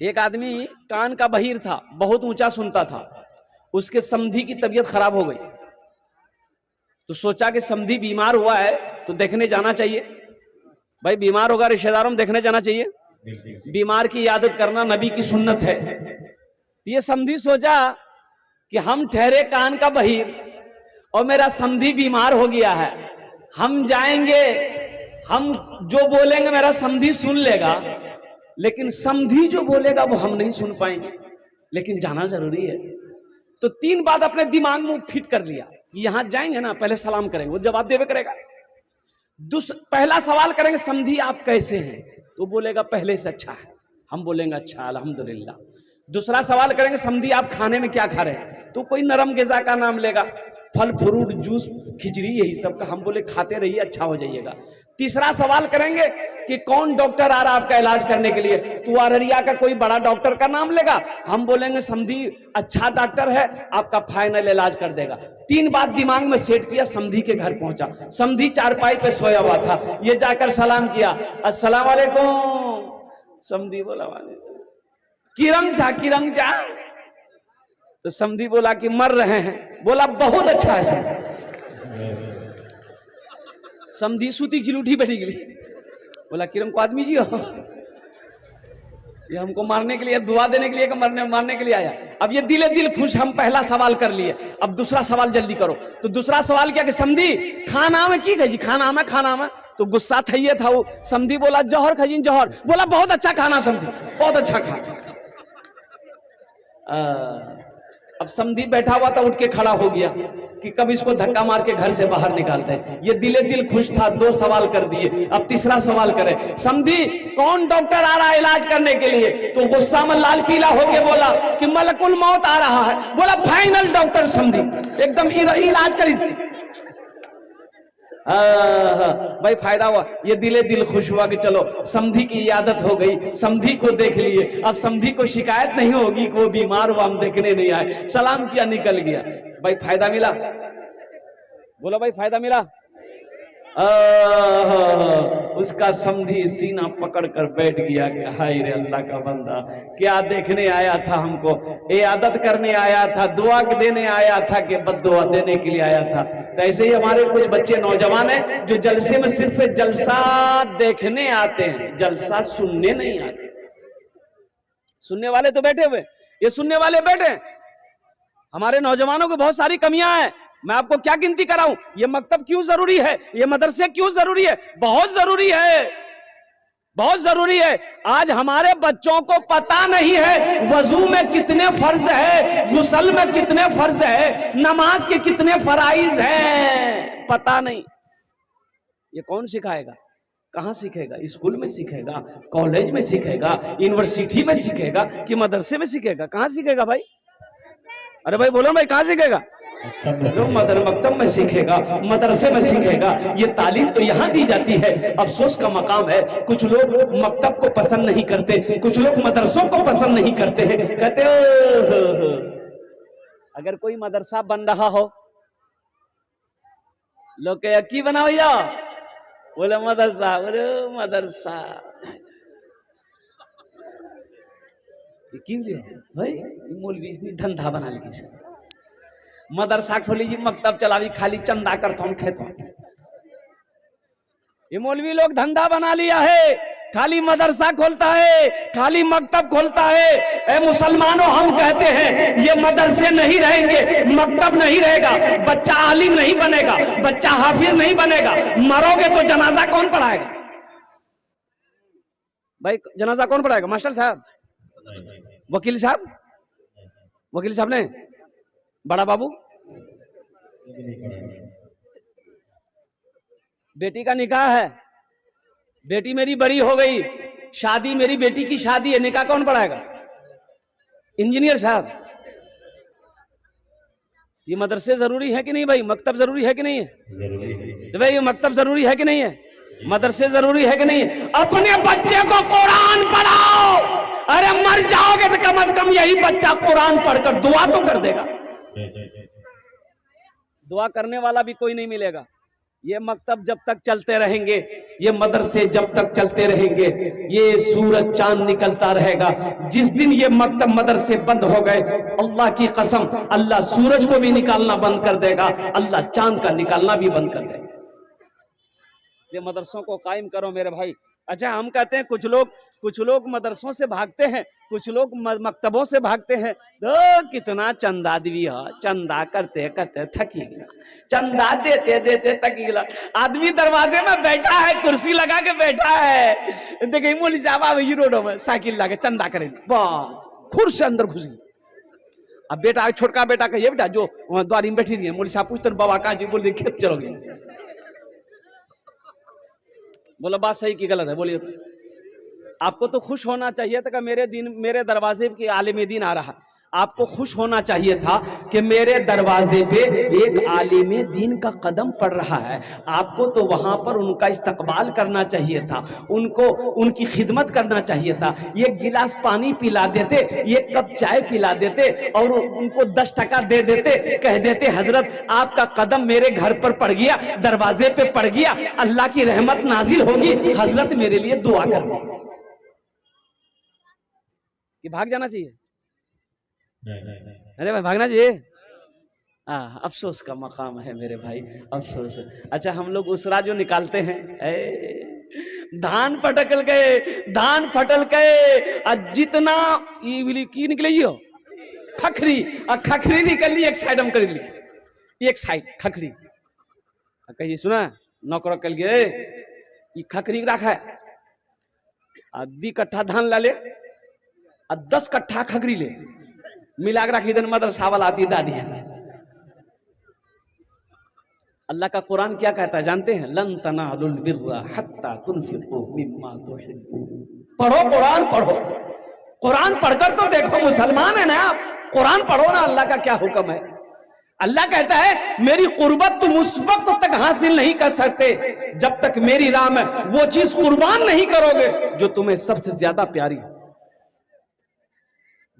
एक आदमी कान का बहिर था, बहुत ऊंचा सुनता था। उसके समधी की तबीयत खराब हो गई, तो सोचा कि समधी बीमार हुआ है तो देखने जाना चाहिए। भाई बीमार होगा रिश्तेदारों में देखने जाना चाहिए, बीमार की इयादत करना नबी की सुन्नत है। ये समधी सोचा कि हम ठहरे कान का बहिर और मेरा समधी बीमार हो गया है, हम जाएंगे, हम जो बोलेंगे मेरा समधी सुन लेगा, लेकिन समधी जो बोलेगा वो हम नहीं सुन पाएंगे, लेकिन जाना जरूरी है। तो 3 बात अपने दिमाग में फिट कर लिया कि यहां जाएंगे ना, पहले सलाम करेंगे, वो जवाब देवे करेगा। पहला सवाल करेंगे, समधी आप कैसे हैं, तो बोलेगा पहले से अच्छा है, हम बोलेंगे अच्छा अल्हम्दुलिल्लाह। दूसरा सवाल करेंगे, समधी आप खाने में क्या खा रहे हैं, तो कोई नरम ग़िज़ा का नाम लेगा, फल फ्रूट जूस खिचड़ी यही सब का, हम बोले खाते रहिए अच्छा हो जाइएगा। तीसरा सवाल करेंगे कि कौन डॉक्टर आ रहा आपका इलाज करने के लिए, तो अररिया का कोई बड़ा डॉक्टर का नाम लेगा, हम बोलेंगे समधी अच्छा डॉक्टर है, आपका फाइनल इलाज कर देगा। 3 बात दिमाग में सेट किया, समधी के घर पहुंचा। समधी चारपाई पे सोया हुआ था, ये जाकर सलाम किया, अस्सलाम वालेकुम। समधी बोला किरंग जा। तो समधी बोला कि मर रहे हैं। बोला बहुत अच्छा है समधी। समधी सूती झिलूठी बैठी गई। बोला किरम को आदमी जी हो, ये हमको मारने के लिए, दुआ देने के लिए, मारने के लिए आया। अब ये दिल खुश, हम पहला सवाल कर लिए, अब दूसरा सवाल जल्दी करो। तो दूसरा सवाल क्या कि समधी खाना में की खाई, खाना में, तो गुस्सा था ये था वो। समधी बोला जौहर खाई, जौहर। बोला बहुत अच्छा खाना समधी, बहुत अच्छा खाना। अब समधी बैठा हुआ था, उठ के खड़ा हो गया कि कब इसको धक्का मार के घर से बाहर निकालते हैं। ये दिल खुश था, 2 सवाल कर दिए, अब तीसरा सवाल करे, समधी कौन डॉक्टर आ रहा है इलाज करने के लिए, तो गुस्सा में लाल पीला होके बोला कि मलकुल मौत आ रहा है। बोला फाइनल डॉक्टर समधी एकदम इलाज करी। भाई फायदा हुआ, ये दिल खुश हुआ कि चलो समधी की इयादत हो गई, समधी को देख लिए, अब समधी को शिकायत नहीं होगी कि वो बीमार हुआ, हम देखने नहीं आए, सलाम किया निकल गया। भाई फायदा मिला, बोलो भाई फायदा मिला। उसका समधी सीना पकड़ कर बैठ गया कि हाय रे अल्लाह का बंदा, क्या देखने आया था, हमको इयादत करने आया था, दुआ देने आया था कि बद्दुआ देने के लिए आया था। तो ऐसे ही हमारे कुछ बच्चे नौजवान हैं जो जलसे में सिर्फ जलसा देखने आते हैं, जलसा सुनने नहीं आते। सुनने वाले तो बैठे हुए, ये सुनने वाले बैठे। हमारे नौजवानों को बहुत सारी कमियां हैं, मैं आपको क्या गिनती कराऊं। ये मकतब क्यों जरूरी है, ये मदरसे क्यों जरूरी है, बहुत जरूरी है, बहुत जरूरी है। आज हमारे बच्चों को पता नहीं है वजू में कितने फर्ज है, गुस्ल में कितने फर्ज है, नमाज के कितने फराइज हैं, पता नहीं। ये कौन सिखाएगा, कहां सीखेगा, स्कूल में सीखेगा, कॉलेज में सीखेगा, यूनिवर्सिटी में सीखेगा कि मदरसे में सीखेगा, कहां सीखेगा भाई। अरे भाई बोलो भाई, कहां सीखेगा, लोग मकतब में सीखेगा, मदरसे में सीखेगा। ये तालीम तो यहाँ दी जाती है। अफसोस का मकाम है, कुछ लोग मकतब को पसंद नहीं करते, कुछ लोग मदरसों को पसंद नहीं करते हैं। कहते हो अगर कोई मदरसा बन रहा हो, लोग कहे की बना भैया, बोले मदरसा, बोले मदरसा भाई मौलवी इतनी धंधा बना ली सर, मदरसा खोली जी, मकतब चलावी, खाली चंदा करता हूं खेत। ये मौलवी लोग धंधा बना लिया है, खाली मदरसा खोलता है, खाली मकतब खोलता है। ए मुसलमानों, हम कहते हैं ये मदरसे नहीं रहेंगे, मकतब नहीं रहेगा, बच्चा आलिम नहीं बनेगा, बच्चा हाफिज नहीं बनेगा, मरोगे तो जनाजा कौन पढ़ाएगा भाई, जनाजा कौन पढ़ाएगा, मास्टर साहब, वकील साहब, वकील साहब ने, बड़ा बाबू। बेटी का निकाह है, बेटी मेरी बड़ी हो गई, शादी मेरी बेटी की शादी है, निकाह कौन पढ़ाएगा, इंजीनियर साहब। ये मदरसे जरूरी है कि नहीं भाई, मकतब जरूरी है कि नहीं है, तो भाई ये मकतब जरूरी है कि नहीं है, मदरसे जरूरी है कि नहीं है। अपने बच्चे को कुरान पढ़ाओ, अरे मर जाओगे तो कम से कम यही बच्चा कुरान पढ़कर दुआ तो कर देगा। दुआ करने वाला भी कोई नहीं मिलेगा, ये मकतब जब तक चलते रहेंगे, ये मदरसे जब तक चलते रहेंगे, ये सूरज चांद निकलता रहेगा। जिस दिन ये मकतब मदरसे बंद हो गए, अल्लाह की कसम, अल्लाह सूरज को भी निकालना बंद कर देगा, अल्लाह चांद का निकालना भी बंद कर देगा। ये मदरसों को कायम करो मेरे भाई। अच्छा, हम कहते हैं कुछ लोग मदरसों से भागते हैं, कुछ लोग मकतबों से भागते हैं। तो कितना चंदा दिवी है, चंदा करते करते थकी गया, चंदा देते देते थकी गया। आदमी दरवाजे में बैठा है, कुर्सी लगा के बैठा है, देखिए मोली साहब रोडों में साइकिल लगा चंदा करे, बस खुर से अंदर घुस गई। अब बेटा, छोटका बेटा कहिए, बेटा जो द्वारी में बैठी रही है, मोली साहब पूछते बाबा का जी, बोल खेत चलोगे? बोला बात सही की गलत है? बोलिए तो। आपको तो खुश होना चाहिए था कि मेरे दरवाजे पे आलिम दीन आ रहा। आपको खुश होना चाहिए था कि मेरे दरवाजे पे एक आलिम दीन का कदम पड़ रहा है। आपको तो वहां पर उनका इस्तकबाल करना चाहिए था, उनको उनकी खिदमत करना चाहिए था। एक गिलास पानी पिला देते, एक कप चाय पिला देते और उनको 10 टका दे देते, कह देते हजरत आपका कदम मेरे घर पर पड़ गया, दरवाजे पे पड़ गया, अल्लाह की रहमत नाजिल होगी, हजरत मेरे लिए दुआ कर दे। कि भाग जाना चाहिए? अरे भाई भागना चाहिए। अफसोस का मकाम है मेरे भाई, अफसोस है। अच्छा, हम लोग उसरा जो निकालते हैं, धान फटकल गए जितना की निकले खखरी, खखरी निकली एक साइड हम कर ली, एक साइड खखरी कहिए सुना नौकर कल गए खखरी रखा है, 2 कट्ठा धान ला ले, 10 कट्ठा खखरी ले, मिला के रखी। मदरसा वाला आती दादी है। अल्लाह का कुरान क्या कहता है जानते हैं? लन तनालुल बिर्रा हत्ता तुनफिकू मिम्मा तुहिब्बून। पढ़ो कुरान, पढ़ो कुरान, पढ़कर तो देखो, मुसलमान है ना आप, कुरान पढ़ो ना। अल्लाह का क्या हुक्म है? अल्लाह कहता है मेरी कुर्बत तुम उस वक्त तक हासिल नहीं कर सकते जब तक मेरी राह में वो चीज कुर्बान नहीं करोगे जो तुम्हें सबसे ज्यादा प्यारी हो,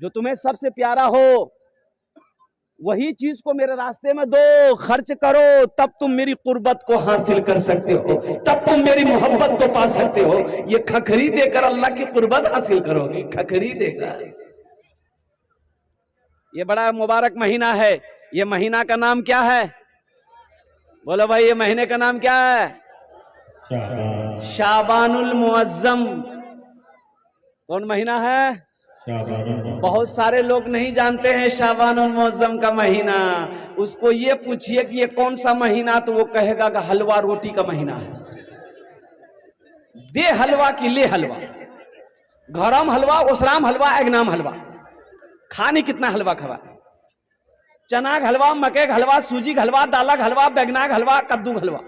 जो तुम्हें सबसे प्यारा हो। वही चीज को मेरे रास्ते में दो, खर्च करो, तब तुम मेरी कुर्बत को हासिल कर सकते हो, तब तुम मेरी मोहब्बत को पा सकते हो। ये खखरी देकर अल्लाह की कुर्बत हासिल करोगे, खखरी देकर। ये बड़ा मुबारक महीना है। ये महीना का नाम क्या है? बोलो भाई, ये महीने का नाम क्या है? शाबानुल मुअज्जम। कौन महीना है? बहुत सारे लोग नहीं जानते हैं शाबानुल मुअज्जम का महीना। उसको ये पूछिए कि ये कौन सा महीना, तो वो कहेगा कि हलवा रोटी का महीना है। दे हलवा की ले हलवा, घरम हलवा, उसराम हलवा, एगनाम हलवा, खाने कितना हलवा खवा, चना हलवा, मके हलवा, सूजी हलवा, दाल हलवा, बैगना हलवा, कद्दू हलवा।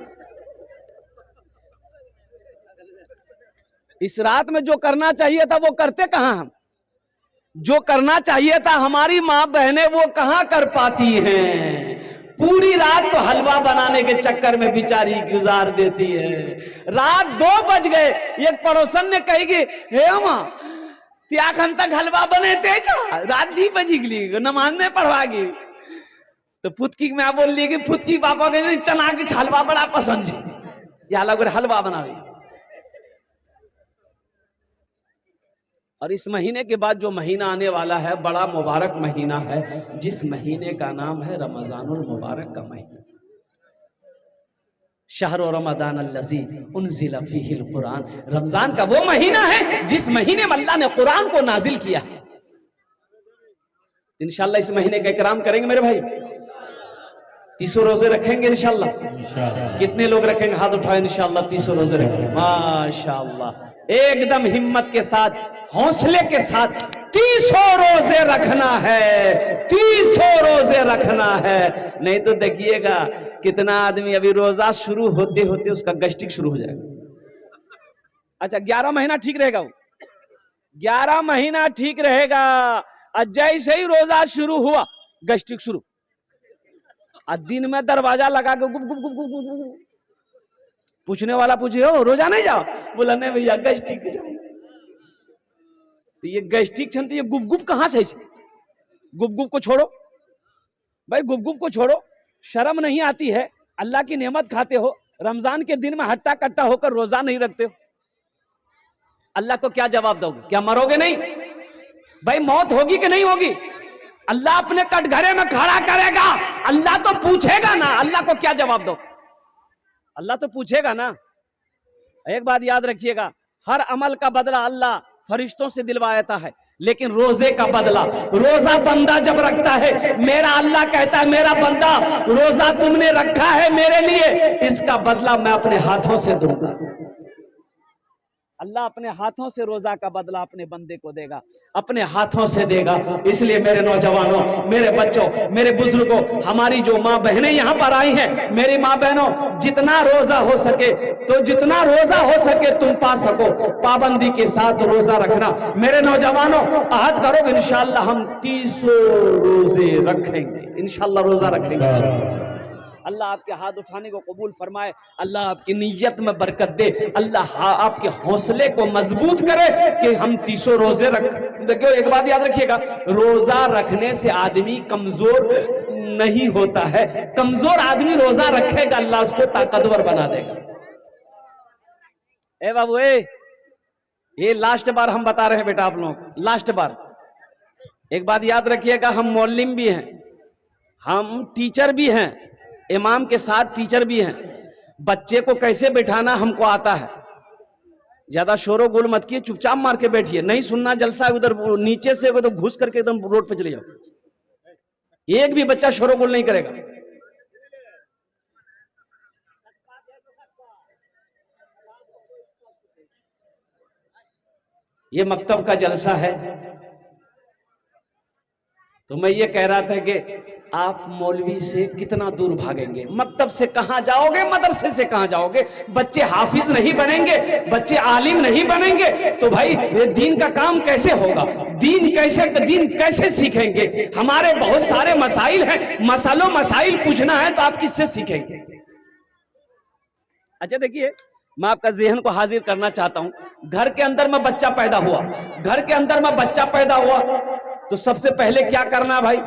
इस रात में जो करना चाहिए था वो करते कहां हम? जो करना चाहिए था हमारी माँ बहनें वो कहां कर पाती हैं। पूरी रात तो हलवा बनाने के चक्कर में बेचारी गुजार देती है। रात 2 बज गए, एक पड़ोसन ने कही कि हे माँ त्याखन तक हलवा बने थे, रात 2 बजी गई, नमाज नहीं पढ़वागी। तो पुतकी मैं बोल ली कि पुतकी पापा के चना के हलवा बड़ा पसंद है, या लग हलवा बनावे। और इस महीने के बाद जो महीना आने वाला है बड़ा मुबारक महीना है, जिस महीने का नाम है रमजानुल मुबारक का महीना। शहर रमजान अल्लज़ी उन्ज़िला फ़ीहिल कुरान। रमजान का वो महीना है जिस महीने में अल्लाह ने कुरान को नाजिल किया। इंशाअल्लाह इस महीने का इकराम करेंगे मेरे भाई। 30 रोजे रखेंगे इंशाअल्लाह। कितने लोग रखेंगे? हाथ उठाए। इंशाअल्लाह 30 रोजे रखेंगे। माशाअल्लाह, एकदम हिम्मत के साथ, हौसले के साथ 30 रोजे रखना है, 30 रोजे रखना है। नहीं तो देखिएगा कितना आदमी अभी रोजा शुरू होते होते उसका गैस्ट्रिक शुरू हो जाएगा। अच्छा, 11 महीना ठीक रहेगा, वो 11 महीना ठीक रहेगा। और जैसे ही रोजा शुरू हुआ गैस्ट्रिक शुरू, और दिन में दरवाजा लगा के गुप गुप गुप गुप गुप गुप। पूछने वाला पूछे हो रोजा नहीं जाओ? बोला नहीं भैया गैस्ट्रिक जाए। तो ये गैस्ट्रिक छन, तो ये गुप गुप कहां से? गुप गुप को छोड़ो भाई, गुप गुप को छोड़ो। शर्म नहीं आती है? अल्लाह की नेमत खाते हो, रमजान के दिन में हट्टा कट्टा होकर रोजा नहीं रखते हो, अल्लाह को क्या जवाब दोगे? क्या मरोगे नहीं? भाई मौत होगी कि नहीं होगी? अल्लाह अपने कटघरे में खड़ा करेगा, अल्लाह तो पूछेगा ना, अल्लाह को क्या जवाब दो? अल्लाह तो पूछेगा ना। एक बात याद रखिएगा, हर अमल का बदला अल्लाह फरिश्तों से दिलवाता है, लेकिन रोजे का बदला रोजा बंदा जब रखता है, मेरा अल्लाह कहता है मेरा बंदा रोजा तुमने रखा है मेरे लिए, इसका बदला मैं अपने हाथों से दूंगा। अल्लाह अपने हाथों से रोजा का बदला अपने बंदे को देगा, अपने हाथों से देगा। इसलिए मेरे नौजवानों, मेरे बच्चों, मेरे बुजुर्गों, हमारी जो माँ बहनें यहाँ पर आई हैं, मेरी माँ बहनों, जितना रोजा हो सके तो जितना रोजा हो सके तुम पा सको, पाबंदी के साथ रोजा रखना। मेरे नौजवानों, आहद करोगे इंशाअल्लाह हम 30 रोजे रखेंगे, इंशाअल्लाह रोजा रखेंगे। अल्लाह आपके हाथ उठाने को कबूल फरमाए, अल्लाह आपकी नीयत में बरकत दे, अल्लाह आपके हौसले को मजबूत करे कि हम 30 रोजे रख। देखिए एक बात याद रखिएगा, रोजा रखने से आदमी कमजोर नहीं होता है, कमजोर आदमी रोजा रखेगा अल्लाह उसको ताकतवर बना देगा। ए बाबू ये लास्ट बार हम बता रहे हैं बेटा आप लोग, लास्ट बार एक बात याद रखिएगा, हम मौलिम भी हैं, हम टीचर भी हैं, इमाम के साथ टीचर भी हैं। बच्चे को कैसे बैठाना हमको आता है, ज्यादा शोरो गुल मत किए, चुपचाप मार के बैठिए, नहीं सुनना जलसा है उधर नीचे से तो घुस करके एकदम रोड पे चले जाओ, एक भी बच्चा शोरो गुल नहीं करेगा। ये मकतब का जलसा है, तो मैं ये कह रहा था कि आप मौलवी से कितना दूर भागेंगे, मकतब से कहां जाओगे, मदरसे से कहां जाओगे? बच्चे हाफिज नहीं बनेंगे, बच्चे आलिम नहीं बनेंगे, तो भाई ये दीन का काम कैसे होगा? दीन कैसे सीखेंगे? हमारे बहुत सारे मसाइल हैं, मसाइल पूछना है तो आप किससे सीखेंगे? अच्छा देखिए, मैं आपका ज़हन को हाजिर करना चाहता हूं, घर के अंदर में बच्चा पैदा हुआ, घर के अंदर में बच्चा पैदा हुआ तो सबसे पहले क्या करना है भाई?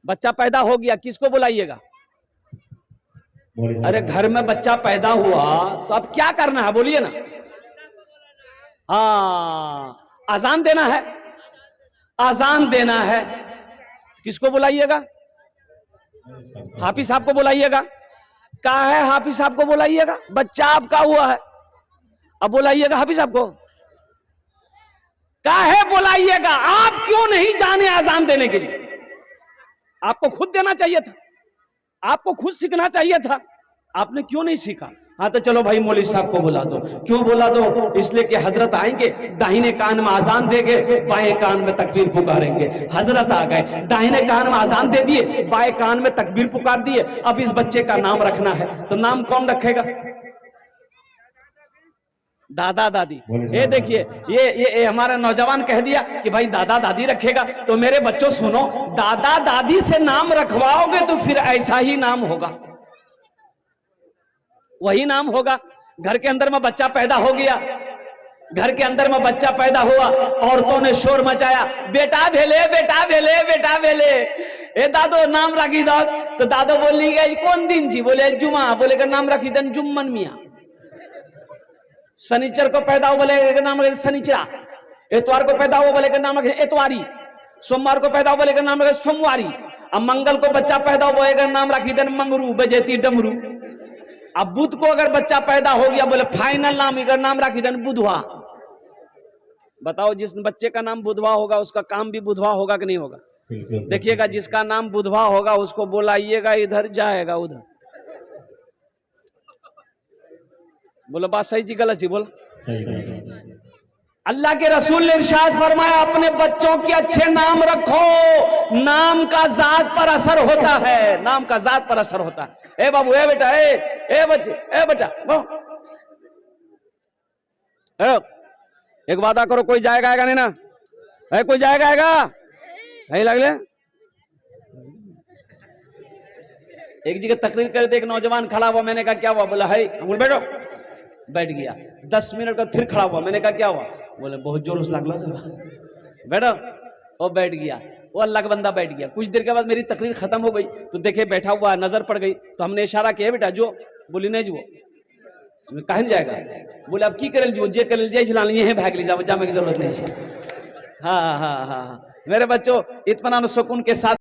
बच्चा पैदा हो गया, किसको बुलाइएगा? अरे घर में बच्चा पैदा हुआ तो अब क्या करना है बोलिए ना? हाँ, अजान देना है, अजान देना है, किसको बुलाइएगा? हाफिज साहब को बुलाइएगा। कहा है हाफिज साहब को बुलाइएगा, बच्चा आपका हुआ है, अब बुलाइएगा हाफिज साहब को। कहा है बुलाइएगा, आप क्यों नहीं जाने अजान देने के लिए? आपको खुद देना चाहिए था, आपको खुद सीखना चाहिए था, आपने क्यों नहीं सीखा? हाँ तो चलो भाई मौलवी साहब को बुला दो। क्यों बुला दो? इसलिए कि हजरत आएंगे, दाहिने कान में आजान देंगे, बाएं कान में तकबीर पुकारेंगे। हजरत आ गए, दाहिने कान में आजान दे दिए, बाएं कान में तकबीर पुकार दिए। अब इस बच्चे का नाम रखना है, तो नाम कौन रखेगा? दादा दादी। ये देखिए, ये हमारा नौजवान कह दिया कि भाई दादा दादी रखेगा, तो मेरे बच्चों सुनो, दादा दादी से नाम रखवाओगे तो फिर ऐसा ही नाम होगा, वही नाम होगा। घर के अंदर में बच्चा पैदा हो गया, घर के अंदर में बच्चा पैदा हुआ, औरतों ने शोर मचाया, बेटा भेले, बेटा भेले, बेटा भेले, ए दादो नाम रखी दो। तो दादो बोली गई कौन दिन जी? बोले जुमा। बोले का नाम रखी दन जुम्मन मिया। शनिचर को पैदा हो, बोले नाम रखे शनिचरा। एतवार को पैदा हो, बोले का नाम रखे एतवारी। सोमवार को पैदा हो, बोले का नाम रखे सोमवारी। अब मंगल को बच्चा पैदा हो, बोले का नाम रखी दन मंगरू, बजेती डमरू। अब बुध को अगर बच्चा पैदा हो गया, बोले फाइनल नाम इधर नाम रखी दन बुधवा। बताओ, जिस बच्चे का नाम बुधवा होगा उसका काम भी बुधवा होगा कि नहीं होगा? देखिएगा, जिसका नाम बुधवा होगा उसको बुलाइएगा, इधर जाएगा उधर। बोलो बात सही जी गलत जी? बोला। अल्लाह के रसूल ने इरशाद फरमाया, अपने बच्चों के अच्छे नाम रखो, नाम का जात पर असर होता है, नाम का जात पर असर होता है। ए बाबू, ए बेटा, ए बच्चे, ए बेटा, एक वादा करो, कोई जाएगा आएगा नहीं ना? है कोई जाएगा आएगा नहीं? लगले एक जगह तकरीर कर दे, एक नौजवान खड़ा हुआ, मैंने कहा क्या हुआ? बोला है, बैठो। बैठ गया। 10 मिनट बाद फिर खड़ा हुआ, मैंने कहा क्या हुआ? बोले बहुत जोर से लागला सब। बैठो। वो बैठ गया, वो अल्लाह का बंदा बैठ गया। कुछ देर के बाद मेरी तकरीर खत्म हो गई तो देखे बैठा हुआ नजर पड़ गई, तो हमने इशारा किया बेटा जो, बोली नहीं जो कहा जाएगा, बोले अब की करे जो जे करे जाए झिला लिए है भाग ली जाओ, जाने की जरूरत नहीं है। हाँ हाँ हाँ हाँ मेरे बच्चों, इत्मीनान सुकून के साथ